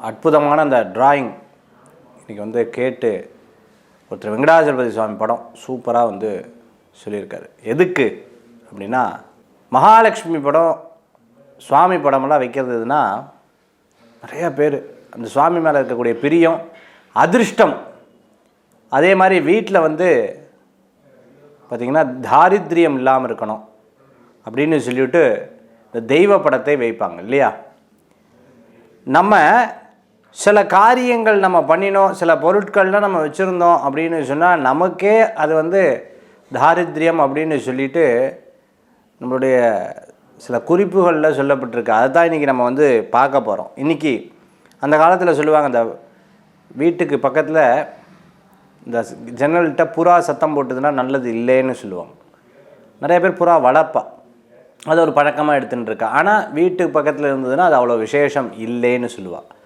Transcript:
அற்புதமான அந்த டிராயிங் இன்றைக்கி வந்து கேட்டு ஒருத்தர் வெங்கடாஜலபதி சுவாமி படம் சூப்பராக வந்து சொல்லியிருக்காரு. எதுக்கு அப்படின்னா, மகாலட்சுமி படம் சுவாமி படமெல்லாம் வைக்கிறது எதுனா, நிறையா பேர் அந்த சுவாமி மேலே இருக்கக்கூடிய பிரியம், அதிர்ஷ்டம், அதே மாதிரி வீட்டில் வந்து பார்த்திங்கன்னா தாரித்ரியம் இல்லாமல் இருக்கணும் அப்படின்னு சொல்லிவிட்டு இந்த தெய்வ படத்தை வைப்பாங்க இல்லையா. நம்ம சில காரியங்கள் நம்ம பண்ணினோம், சில பொருட்கள்லாம் நம்ம வச்சுருந்தோம் அப்படின்னு சொன்னால் நமக்கே அது வந்து தாரித்ரியம் அப்படின்னு சொல்லிட்டு நம்மளுடைய சில குறிப்புகளில் சொல்லப்பட்டிருக்கு. அதை தான் இன்றைக்கி நம்ம வந்து பார்க்க போகிறோம். இன்றைக்கி அந்த காலத்தில் சொல்லுவாங்க, அந்த வீட்டுக்கு பக்கத்தில் இந்த ஜன்னல்கிட்ட புறா சத்தம் போட்டுதுன்னா நல்லது இல்லைன்னு சொல்லுவாங்க. நிறைய பேர் புறா வளர்ப்பா, அது ஒரு பழக்கமாக எடுத்துகிட்டு இருக்கா. ஆனால் வீட்டுக்கு பக்கத்தில் இருந்ததுன்னா அது அவ்வளோ விசேஷம் இல்லைன்னு சொல்லுவாள்.